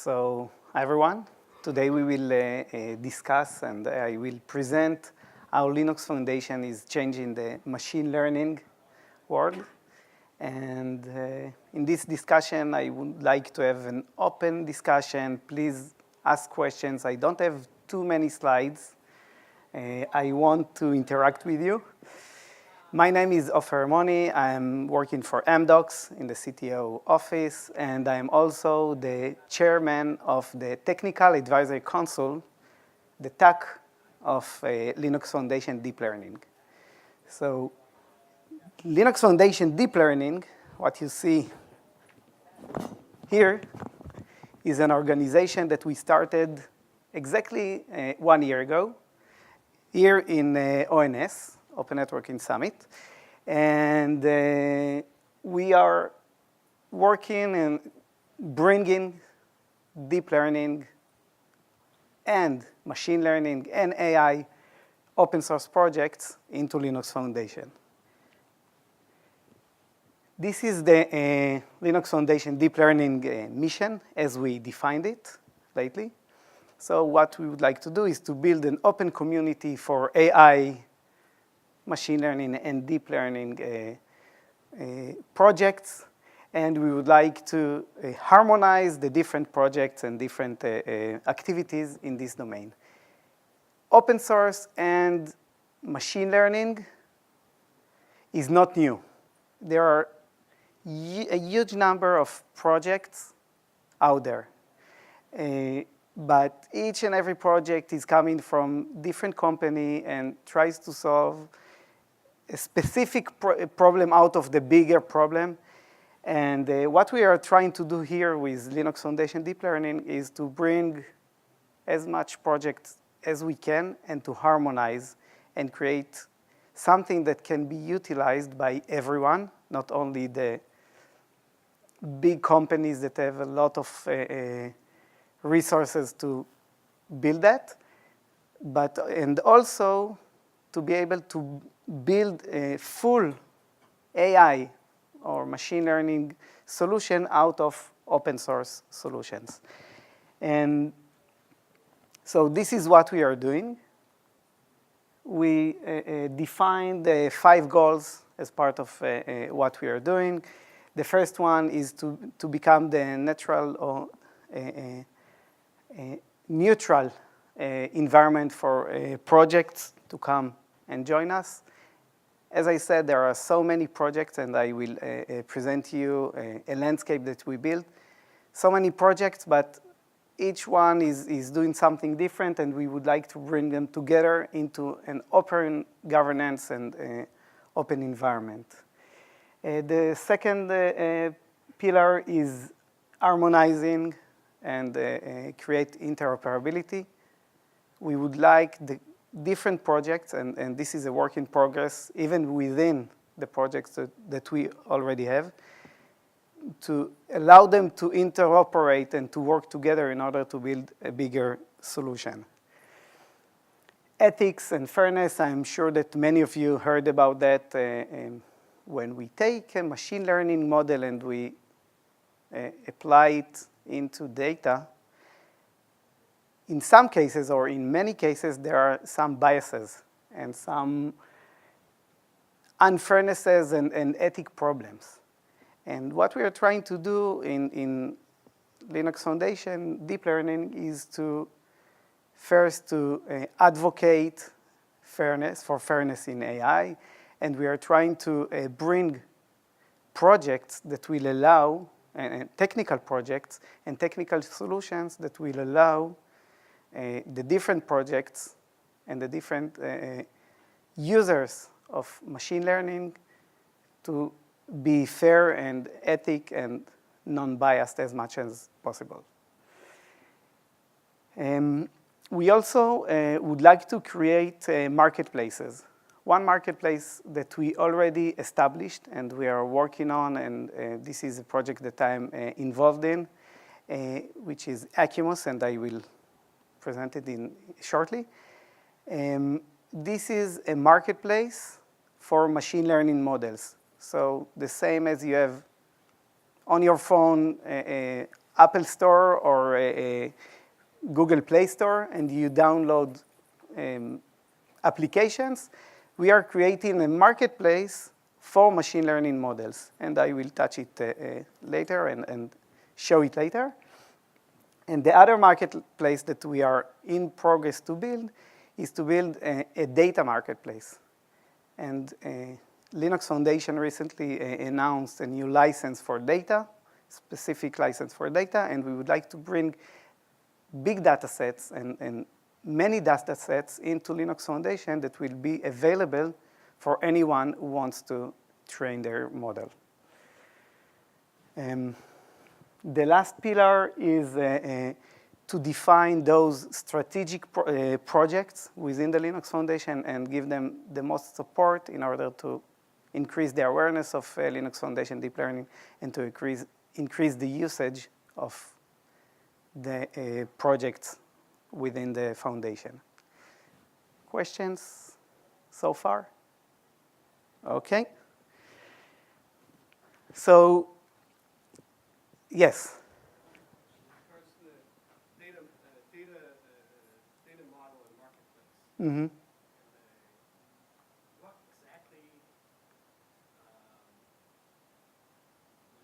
Hi everyone. Today we will discuss and I will present how Linux Foundation is changing the machine learning world. And in this discussion, I would like to have an open discussion. Please ask questions. I don't have too many slides. I want to interact with you. My name is Ofer Hermoni. I'm working for Amdocs in the CTO office, and I'm also the chairman of the Technical Advisory Council, the TAC of Linux Foundation Deep Learning. So Linux Foundation Deep Learning, what you see here, is an organization that we started exactly 1 year ago here in ONS, Open Networking Summit. And we are working and bringing deep learning and machine learning and AI open source projects into Linux Foundation. This is the Linux Foundation Deep Learning mission as we defined it lately. So what we would like to do is to build an open community for AI, machine learning, and deep learning projects. And we would like to harmonize the different projects and different activities in this domain. Open source and machine learning is not new. There are a huge number of projects out there. But each and every project is coming from different company and tries to solve a specific problem out of the bigger problem. And what we are trying to do here with Linux Foundation Deep Learning is to bring as much projects as we can and to harmonize and create something that can be utilized by everyone, not only the big companies that have a lot of resources to build that, and also to be able to build a full AI or machine learning solution out of open source solutions. And so this is what we are doing. We defined 5 goals as part of what we are doing. The first one is to become the natural or neutral environment for projects to come and join us. As I said, there are so many projects, and I will present to you a landscape that we built. So many projects, but each one is doing something different, and we would like to bring them together into an open governance and open environment. The second pillar is harmonizing and create interoperability. We would like the different projects, and this is a work in progress, even within the projects that we already have, to allow them to interoperate and to work together in order to build a bigger solution. Ethics and fairness, I'm sure that many of you heard about that. When we take a machine learning model and we apply it into data, in some cases, or in many cases, there are some biases and some unfairnesses and ethic problems. And what we are trying to do in Linux Foundation Deep Learning is to first to advocate fairness in AI, and we are trying to bring projects that will allow, technical projects and technical solutions that will allow the different projects and the different users of machine learning to be fair and ethic and non-biased as much as possible. We also would like to create marketplaces. One marketplace that we already established and we are working on, and this is a project that I'm involved in, which is Acumus, and I will present it shortly. This is a marketplace for machine learning models. So the same as you have on your phone Apple Store or a Google Play Store and you download applications, we are creating a marketplace for machine learning models. And I will touch it later and show it later. And the other marketplace that we are in progress to build is to build a data marketplace. And Linux Foundation recently announced a new license for data, specific license for data, and we would like to bring big data sets and many data sets into Linux Foundation that will be available for anyone who wants to train their model. The last pillar is to define those strategic projects within the Linux Foundation and give them the most support in order to increase the awareness of Linux Foundation deep learning and to increase the usage of the projects within the foundation. Questions so far? Okay. So, yes. Data model and marketplace. Mm-hmm. What exactly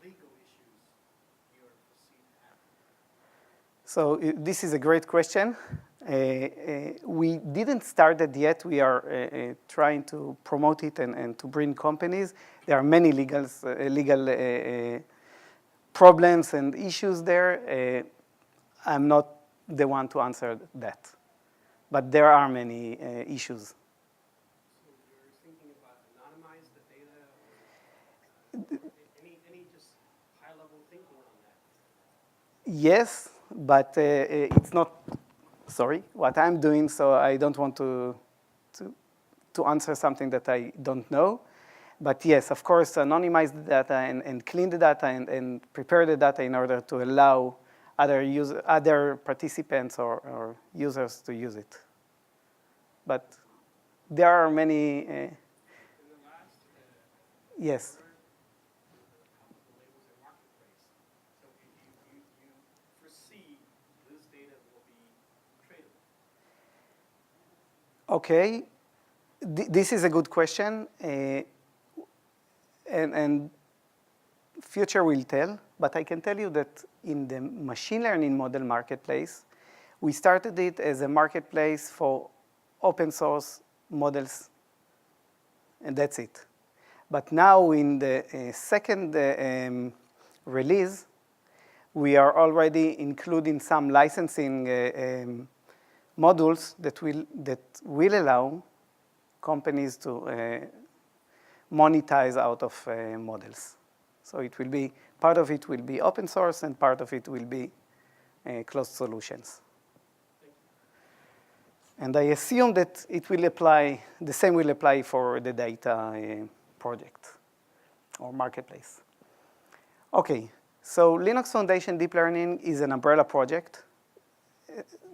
legal issues you are perceived to have? So this is a great question. We didn't start it yet. We are trying to promote it and to bring companies. There are many legal problems and issues there. I'm not the one to answer that. But there are many issues. So you're thinking about anonymize the data, or any just high-level thinking on that? Yes, but it's not, sorry, what I'm doing, so I don't want to answer something that I don't know. But yes, of course, anonymize the data and clean the data and prepare the data in order to allow other participants or users to use it. But there are many. In the last, yes. the labels are marketplace. So you foresee this data will be tradable. Okay, this is a good question, and future will tell. But I can tell you that in the machine learning model marketplace, we started it as a marketplace for open source models, and that's it. But now in the second release, we are already including some licensing modules that will allow companies to monetize out of models. So it will be, part of it will be open source and part of it will be closed solutions. And I assume that it will apply, the same will apply for the data project or marketplace. Okay, so Linux Foundation Deep Learning is an umbrella project,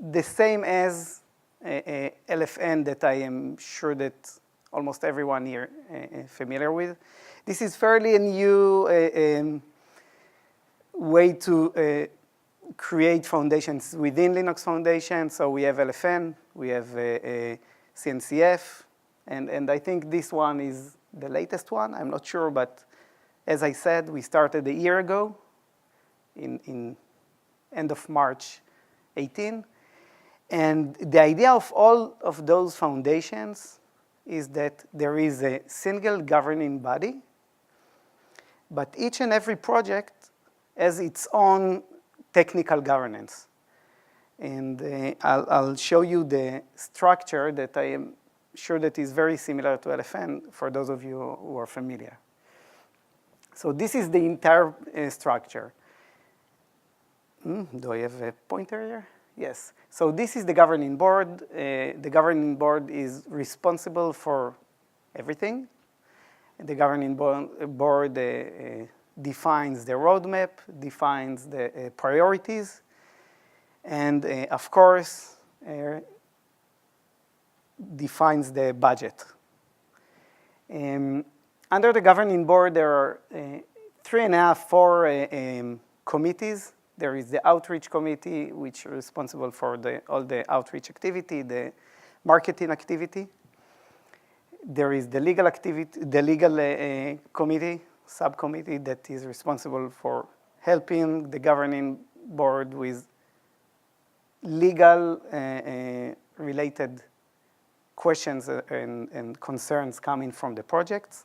the same as LFN that I am sure that almost everyone here familiar with. This is fairly a new way to create foundations within Linux Foundation. So we have LFN, we have CNCF, and I think this one is the latest one. I'm not sure, but as I said, we started a year ago in end of March 18. And the idea of all of those foundations is that there is a single governing body, but each and every project has its own technical governance. And I'll show you the structure that I am sure that is very similar to LFN for those of you who are familiar. So this is the entire structure. Do I have a pointer here? Yes. So this is the governing board. The governing board is responsible for everything. The governing board defines the roadmap, defines the priorities, and of course, defines the budget. Under the governing board, there are 3.5, 4 committees There is the outreach committee, which is responsible for all the outreach activity, the marketing activity. There is the legal activity, the legal committee, subcommittee that is responsible for helping the governing board with legal related questions and concerns coming from the projects.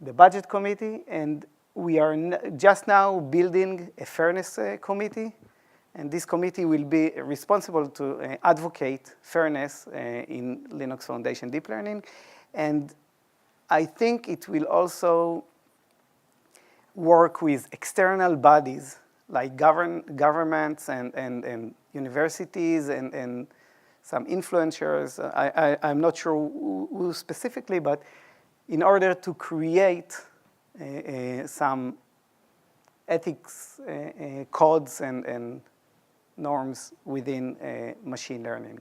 The budget committee, and we are just now building a fairness committee, and this committee will be responsible to advocate fairness in Linux Foundation Deep Learning. And I think it will also work with external bodies like governments and universities and some influencers. I'm not sure who specifically, but in order to create some ethics codes and norms within machine learning.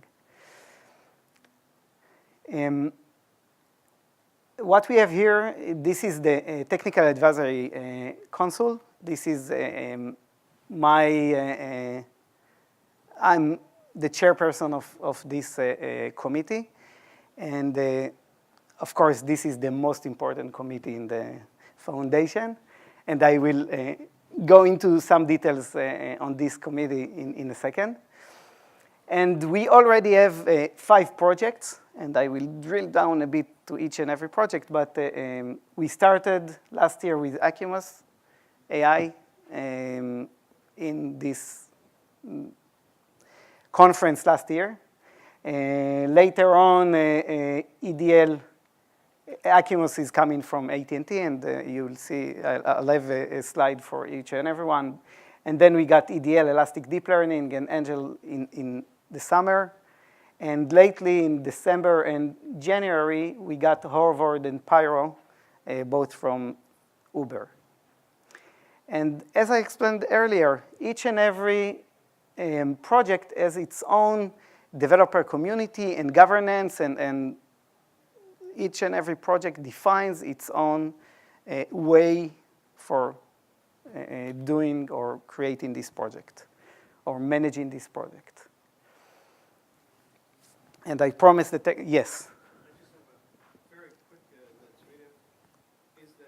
What we have here, this is the technical advisory council. This is I'm the chairperson of this committee. And of course, this is the most important committee in the foundation. And I will go into some details on this committee in a second. And we already have 5 projects, and I will drill down a bit to each and every project. But we started last year with Acumus AI in this conference last year. Later on, EDL, Acumus is coming from AT&T, and you will see, I'll have a slide for each and every one. And then we got EDL, Elastic Deep Learning, and Angel in the summer. And lately, in December and January, we got Harvard and Pyro, both from Uber. And as I explained earlier, each and every project has its own developer community and governance, and each and every project defines its own way for doing or creating this project or managing this project. And I promise that, yes? I just have a very quick administrative. Is the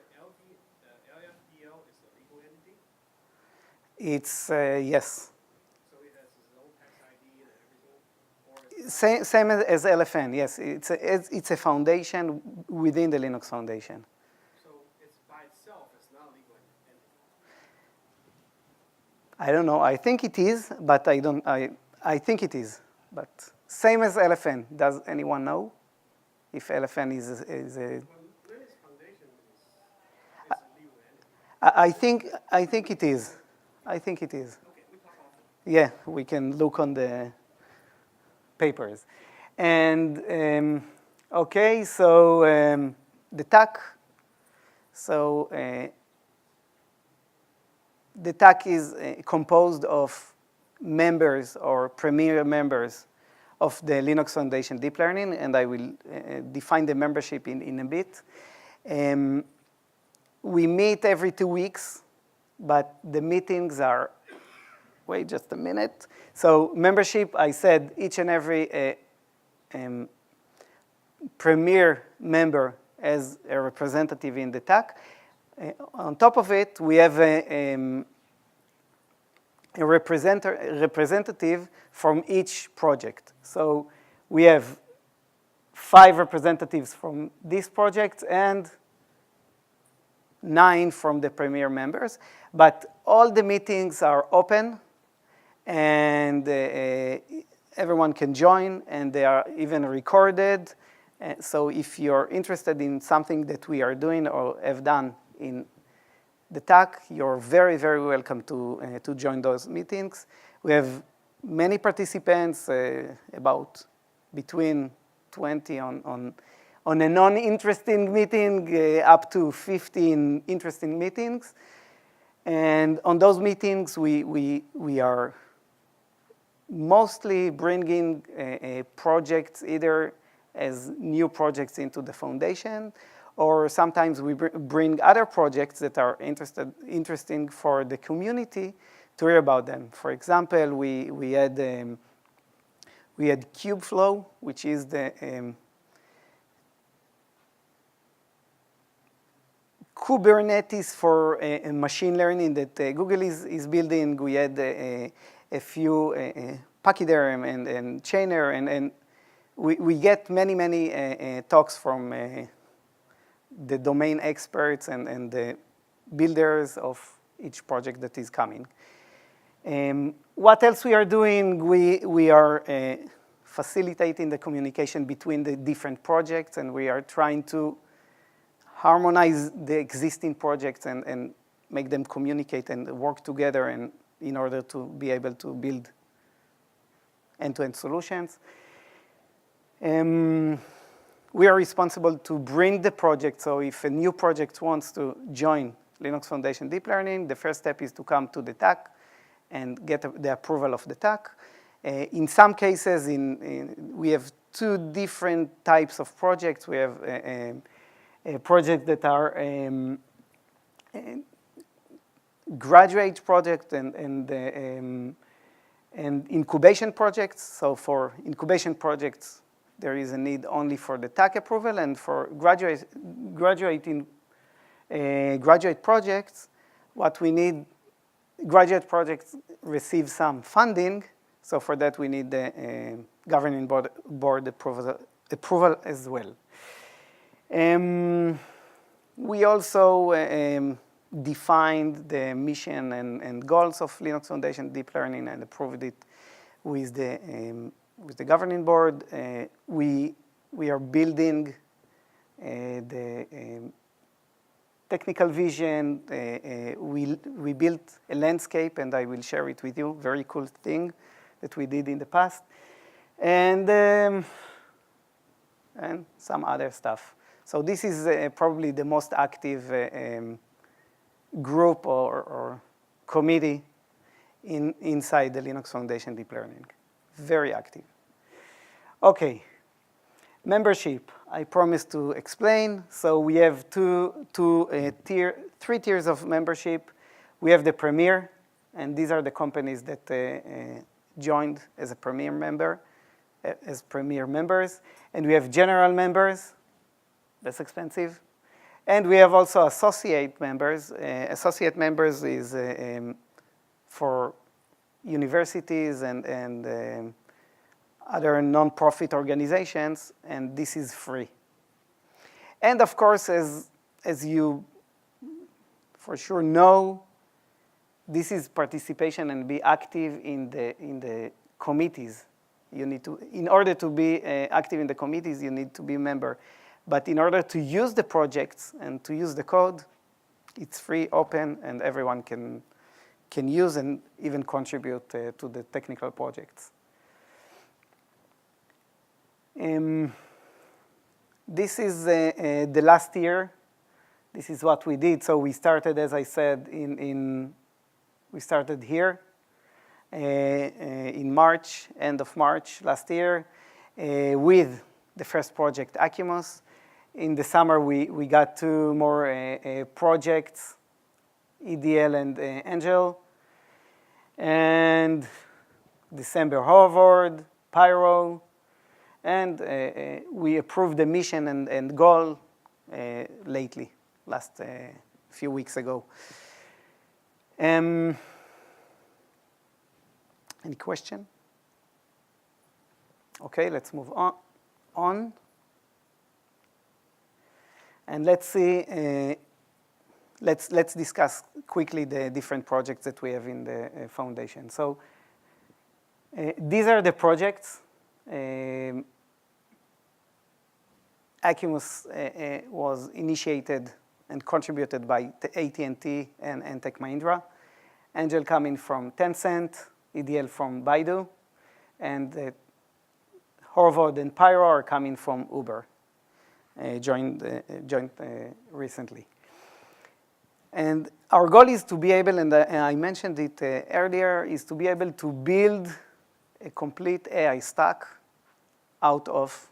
LFDL is the legal entity? It's, yes. So it has its own tax ID and everything? Or Same as LFN, yes. It's a foundation within the Linux Foundation. So it's by itself, it's not a legal entity? I don't know. I think it is, but I think it is. But same as LFN. Does anyone know if LFN is a? Well, Linux Foundation is a legal entity. I think it is. I think it is. Okay, we talk often. Yeah, we can look on the papers. And okay, so the TAC. So the TAC is composed of members or premier members of the Linux Foundation Deep Learning, and I will define the membership in a bit. We meet every 2 weeks, but the meetings are, wait just a minute. So membership, I said each and every premier member as a representative in the TAC. On top of it, we have a representative from each project. So we have 5 representatives from this project and 9 from the premier members. But all the meetings are open, and everyone can join, and they are even recorded. So if you're interested in something that we are doing or have done in the TAC, you're very, very welcome to join those meetings. We have many participants, about between 20 on a non-interesting meeting, up to 15 interesting meetings. And on those meetings, we are mostly bringing projects either as new projects into the foundation, or sometimes we bring other projects that are interesting for the community hear about them. For example, we had Kubeflow, which is the Kubernetes for machine learning that Google is building. We had a few Pachyderm and Chainer, and we get many talks from the domain experts and the builders of each project that is coming. What else we are doing? We are facilitating the communication between the different projects, and we are trying to harmonize the existing projects and make them communicate and work together and in order to be able to build end-to-end solutions. We are responsible to bring the project. So if a new project wants to join Linux Foundation Deep Learning, the first step is to come to the TAC and get the approval of the TAC. In some cases, we have two different types of projects. We have projects that are graduate projects and incubation projects. So for incubation projects, there is a need only for the TAC approval, and for graduate projects, what we need, graduate projects receive some funding, so for that we need the governing board approval as well. We also defined the mission and goals of Linux Foundation Deep Learning and approved it with the governing board. We are building the technical vision. We built a landscape, and I will share it with you. Very cool thing that we did in the past, and some other stuff. So this is probably the most active group or committee inside the Linux Foundation Deep Learning. Very active. Okay, membership. I promised to explain. So we have three tiers of membership. We have the Premier, and these are the companies that joined as a Premier member, as Premier members. And we have general members. That's expensive. And we have also associate members. Associate members is for universities and other non-profit organizations, and this is free. And of course, as you for sure know, this is participation and be active in the committees. You need to, in order to be active in the committees, you need to be a member. But in order to use the projects and to use the code, it's free, open, and everyone can use and even contribute to the technical projects. This is the last year. This is what we did. So we started, as I said, we started here in March, end of March last year, with the first project, Acumus. In the summer, we got two more projects, EDL and Angel. And December, Harvard, Pyro. And we approved the mission and goal lately, last few weeks ago. Any question? Okay, let's move on. And let's see, let's discuss quickly the different projects that we have in the foundation. So these are the projects. Acumus was initiated and contributed by AT&T and Tech Mahindra. Angel coming from Tencent, EDL from Baidu, and Harvard and Pyro are coming from Uber, joined recently. And our goal is to be able, and I mentioned it earlier, is to be able to build a complete AI stack out of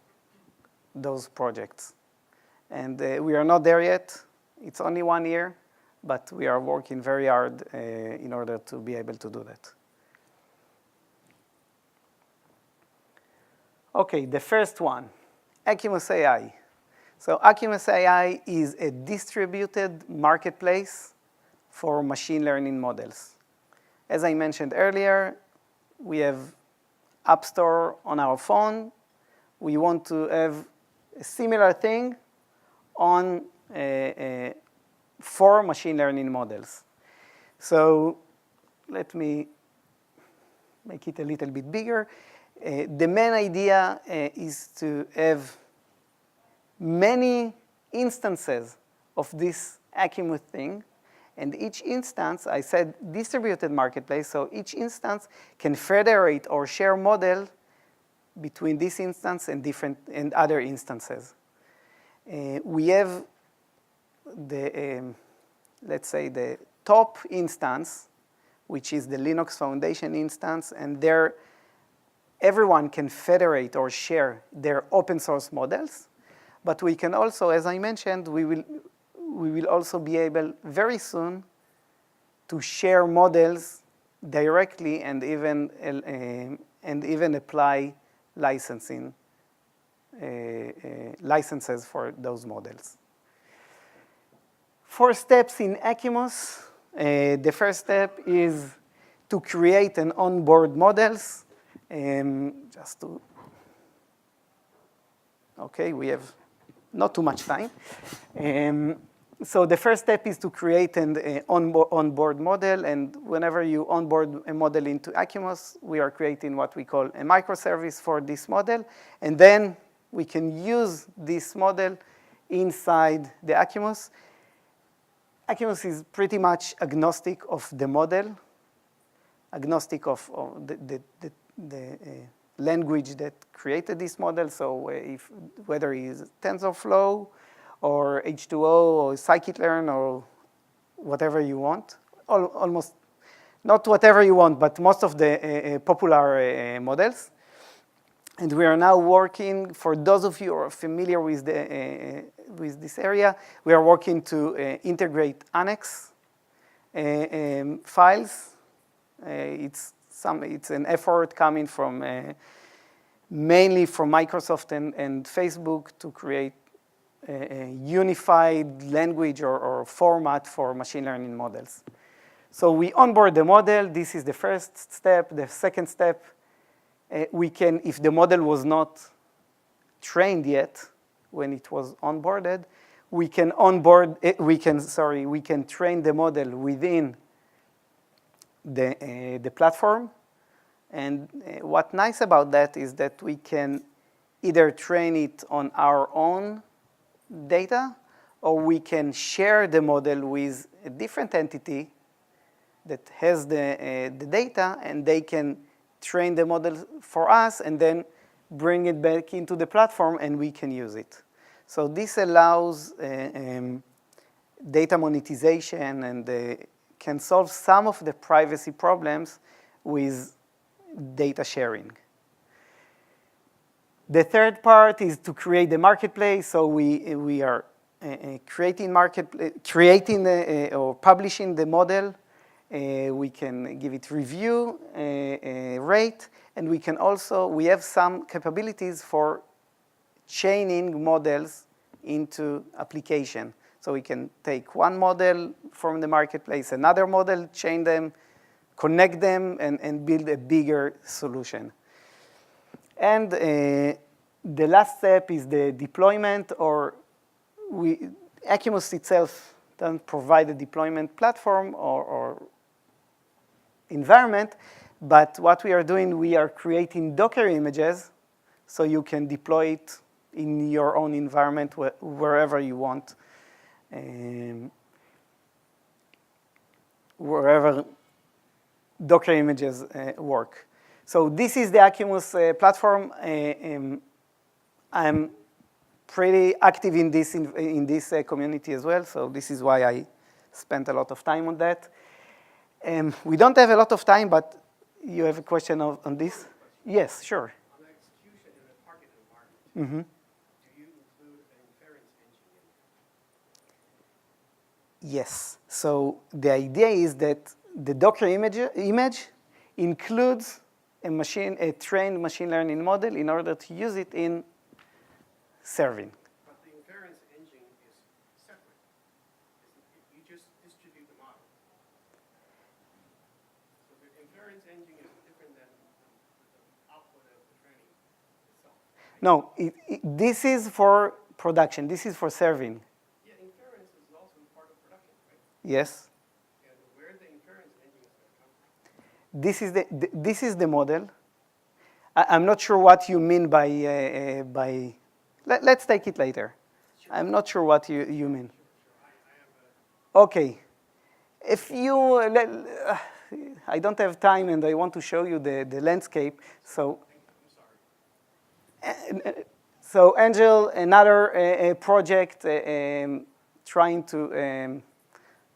those projects. And we are not there yet. It's only 1 year, but we are working very hard in order to be able to do that. Okay, the first one, Acumus AI. So Acumus AI is a distributed marketplace for machine learning models. As I mentioned earlier, we have App Store on our phone. We want to have a similar thing on for machine learning models. So let me make it a little bit bigger. The main idea is to have many instances of this Acumus thing. And each instance, I said distributed marketplace, so each instance can federate or share model between this instance and other instances. We have the, let's say, the top instance, which is the Linux Foundation instance, and there everyone can federate or share their open source models. But we can also, as I mentioned, we will also be able very soon to share models directly and even apply licensing licenses for those models. 4 steps in Acumus. The first step is to create and onboard models. Okay, we have not too much time. So the first step is to create an onboard model, and whenever you onboard a model into Acumus, we are creating what we call a microservice for this model, and then we can use this model inside the Acumus. Acumus is pretty much agnostic of the model, agnostic of the language that created this model. So whether it's TensorFlow or H2O or scikit-learn or whatever you want, almost not whatever you want, but most of the popular models. And we are now working, for those of you who are familiar with this area, we are working to integrate Annex files. It's an effort coming from mainly from Microsoft and Facebook to create a unified language or format for machine learning models. So we onboard the model. This is the first step. The second step, we can, if the model was not trained yet when it was onboarded, we can train the model within the platform. And what's nice about that is that we can either train it on our own data, or we can share the model with a different entity that has the data, and they can train the model for us and then bring it back into the platform and we can use it. So this allows data monetization and can solve some of the privacy problems with data sharing. The third part is to create the marketplace. So we are creating or publishing the model. We can give it review, rate, and we have some capabilities for chaining models into application. So we can take one model from the marketplace, another model, chain them, connect them, and build a bigger solution. And the last step is the deployment, or Acumus itself doesn't provide a deployment platform or environment, but what we are doing, we are creating Docker images so you can deploy it in your own environment wherever you want, wherever Docker images work. So this is the Acumus platform. I'm pretty active in this community as well, so this is why I spent a lot of time on that. We don't have a lot of time, but you have a question on this? Yes, sure. On the execution in a target environment, do you include an inference engine Yes. So the idea is that the Docker image includes a trained machine learning model in order to use it in serving. But the inference engine is separate. You just distribute the model. So the inference engine is different than the output of the training itself. No, this is for production. This is for serving. Yeah, inference is also part of production, right? Yes. And where the inference engine is going to come from? This is the model. I'm not sure what you mean by let's take it later. Sure. I'm not sure what you mean. Sure. Okay. If you, I don't have time and I want to show you the landscape. So, I'm sorry. so Angel, another project trying to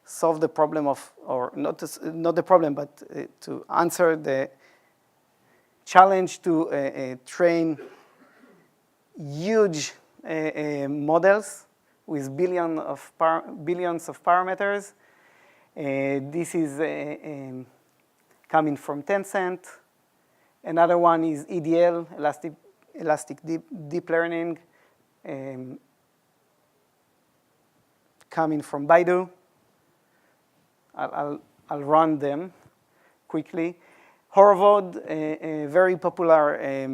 solve the problem of, or not the problem, but to answer the challenge to train huge models with billions of parameters. This is coming from Tencent. Another one is EDL, Elastic Deep Learning, coming from Baidu. I'll run them quickly. Horovod, a very popular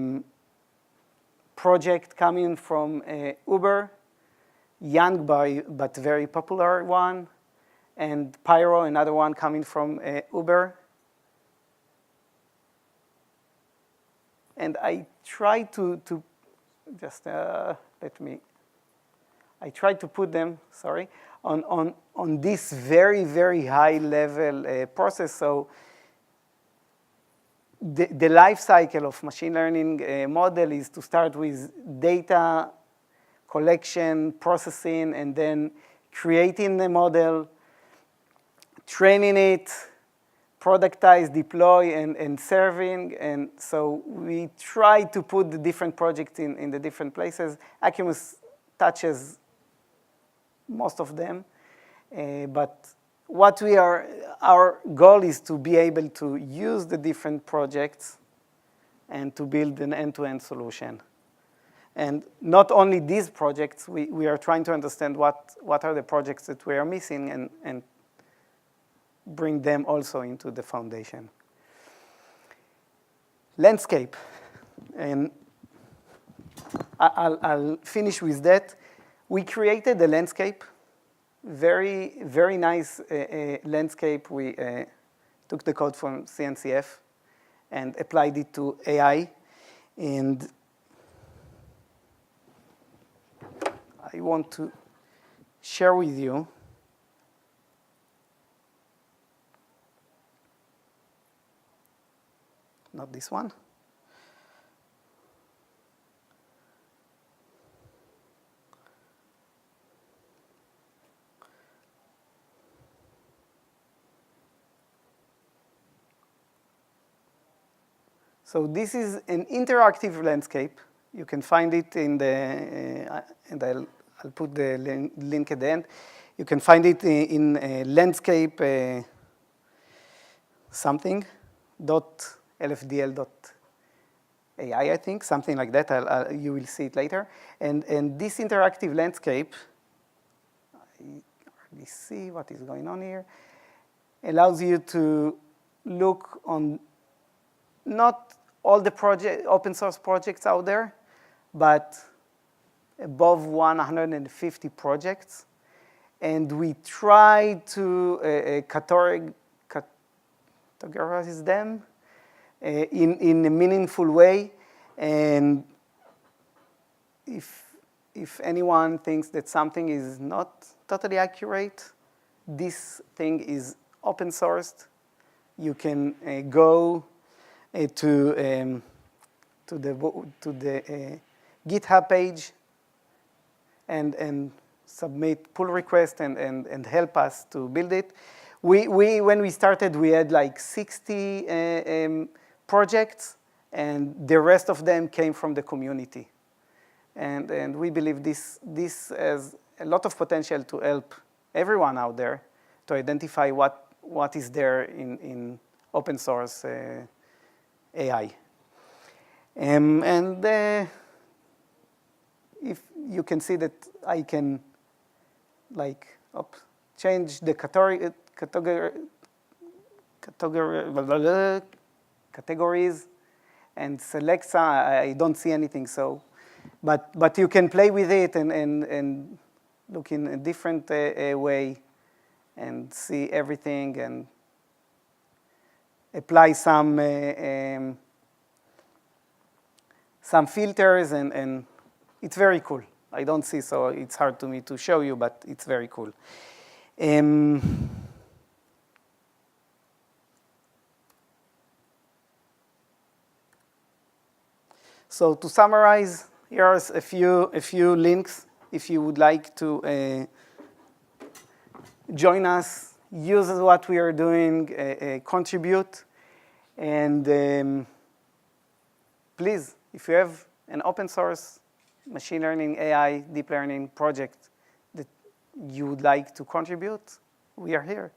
project coming from Uber, young but very popular one, and Pyro, another one coming from Uber. And I try to just I try to put them, sorry, on this very, very high level process. So the life cycle of machine learning model is to start with data collection, processing, and then creating the model, training it, productize, deploy, and serving. And so we try to put the different projects in the different places. Acumus touches most of them, but what our goal is to be able to use the different projects and to build an end-to-end solution. And not only these projects, we are trying to understand what are the projects that we are missing and bring them also into the foundation. Landscape, and I'll finish with that. We created a landscape, very, very nice landscape. We took the code from CNCF and applied it to AI. And I want to share with you not this one. So this is an interactive landscape. You can find it in the, and I'll put the link at the end. You can find it in landscape something .lfdl.ai, I think, something like that. You will see it later. And this interactive landscape, I already see what is going on here, allows you to look on not all the open source projects out there, but above 150 projects. And we try to categorize them in a meaningful way. And if anyone thinks that something is not totally accurate, this thing is open sourced. You can go to the GitHub page and submit pull request and help us to build it. When we started, we had like 60 projects, and the rest of them came from the community. And we believe this has a lot of potential to help everyone out there to identify what is there in open source AI. And if you can see that I can change the categories and select some. I don't see anything, so, but you can play with it and look in a different way and see everything and apply some filters, and it's very cool. I don't see, so it's hard to me to show you, but it's very cool. So to summarize, here's a few links if you would like to join us, use what we are doing, contribute, and please, if you have an open source machine learning, AI, deep learning project that you would like to contribute, we are here.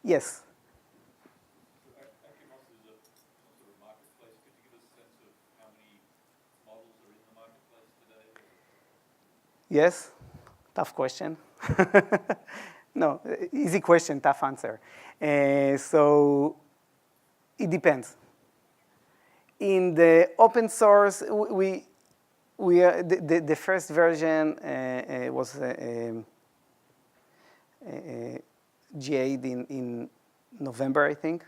Yes? Acumos is a sort of marketplace. Could you give us a sense of how many models are in the marketplace today? Yes? Tough question. No, easy question, tough answer. So it depends. In the open source, the first version was GA'd in November, I think,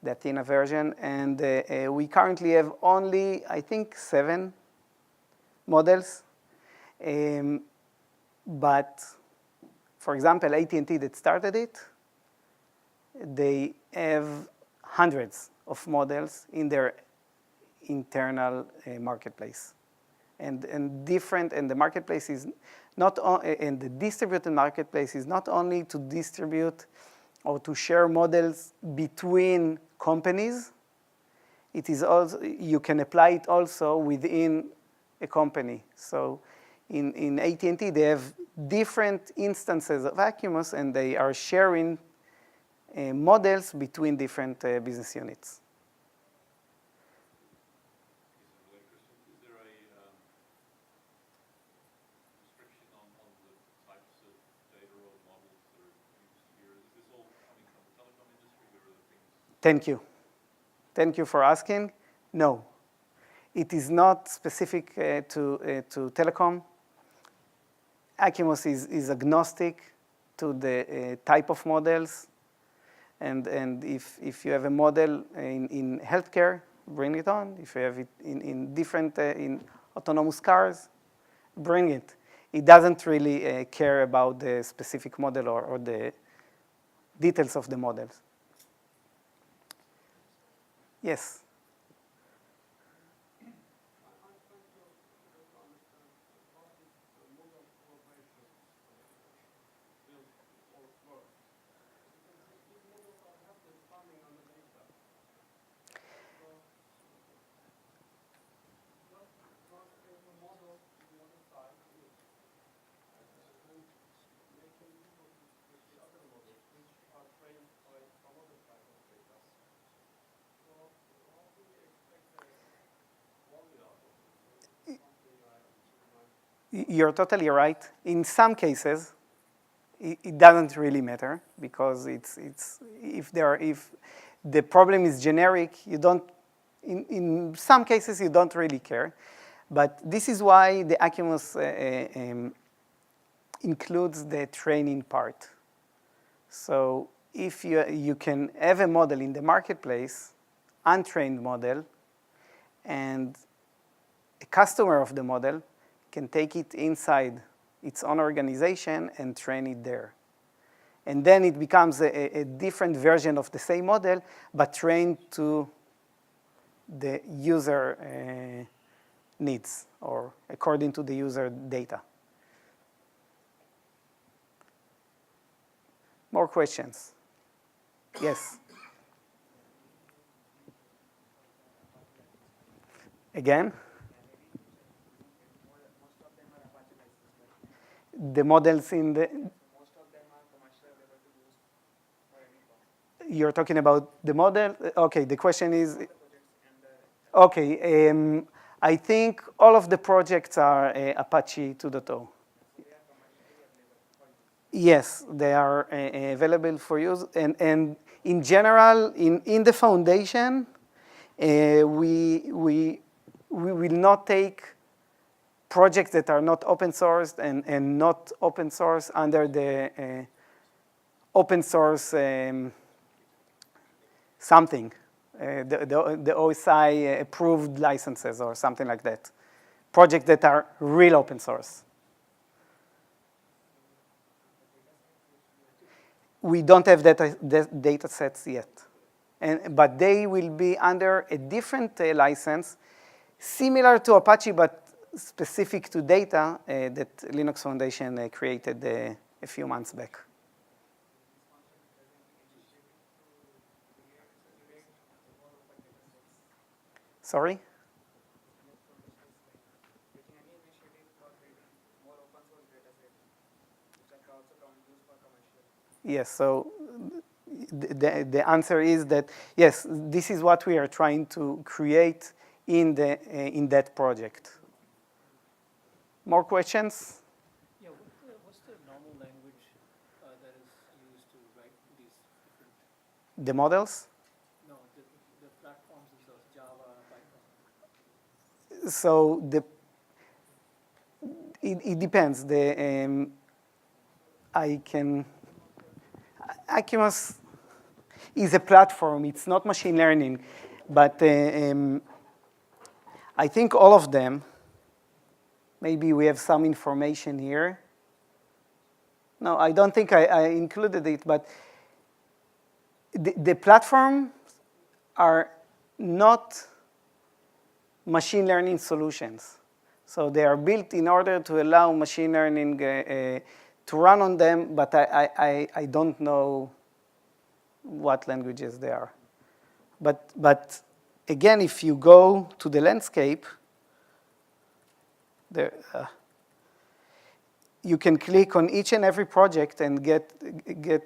the Athena version. And we currently have only, I think, 7 models. But, for example, AT&T that started it, they have hundreds of models in their internal marketplace. And the marketplace is not, and the distributed marketplace is not only to distribute or to share models between companies, it is also, you can apply it also within a company. So in AT&T, they have different instances of Acumos, and they are sharing models between different business units. Is there a restriction on the types of data or models that are used here? Is this all coming from the telecom industry, or are there things? Thank you. Thank you for asking. No, it is not specific to telecom. Acumos is agnostic to the type of models. And if you have a model in healthcare, bring it on. If you have it in different, in autonomous cars, bring it. It doesn't really care about the specific model or the details of the models. Yes? You're totally right. In some cases, it doesn't really matter, because if the problem is generic, you don't. In some cases, you don't really care. But this is why the Acumos includes the training part. So if you can have a model in the marketplace, untrained model, and a customer of the model can take it inside its own organization and train it there. And then it becomes a different version of the same model, but trained to the user needs, or according to the user data. More questions? Yes? Again? the models in the, Most of them are commercially available to use for any cost. you're talking about the model? Okay, the question is, The projects and the okay, I think all of the projects are Apache 2.0. they are commercially available for use. Yes, they are available for use. And in general, in the foundation, we will not take projects that are not open sourced and not open source under the open source something, the OSI approved licenses or something like that. Projects that are real open source. We don't have data sets yet, but they will be under a different license, similar to Apache, but specific to data that Linux Foundation created a few months back. Sorry? Taking any initiative for creating more open source data sets, which are also used for commercial. Yes, so the answer is that, yes, this is what we are trying to create in that project. More questions? Yeah, what's the normal language that is used to write these different, The models? no, the platforms themselves, Java, Python? So it depends. Acumus is a platform. It's not machine learning, but I think all of them. Maybe we have some information here. No, I don't think I included it, but the platforms are not machine learning solutions. So they are built in order to allow machine learning to run on them, but I don't know what languages they are. But again, if you go to the landscape, there, you can click on each and every project and get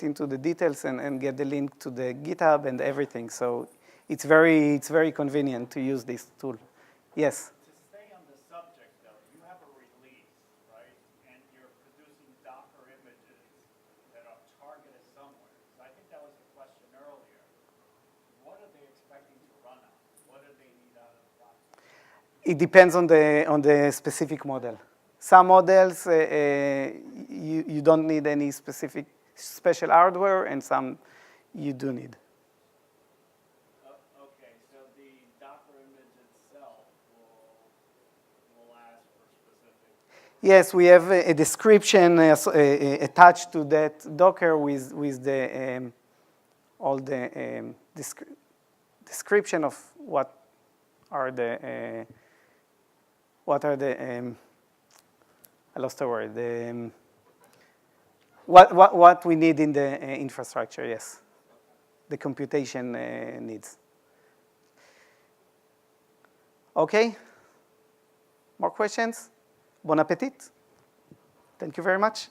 into the details and get the link to the GitHub and everything. So it's very convenient to use this tool. Yes? To stay on the subject, though, you have a release, right? And you're producing Docker images that are targeted somewhere. So I think that was the question earlier. What are they expecting to run on? What do they need out of the platform? It depends on the specific model. Some models, you don't need any special hardware, and some you do need. Okay, so the Docker image itself will ask for specific. Yes, we have a description attached to that Docker with the all the description of what are the I lost the word. What we need in the infrastructure, yes. The computation needs. Okay? More questions? Bon appetit. Thank you very much.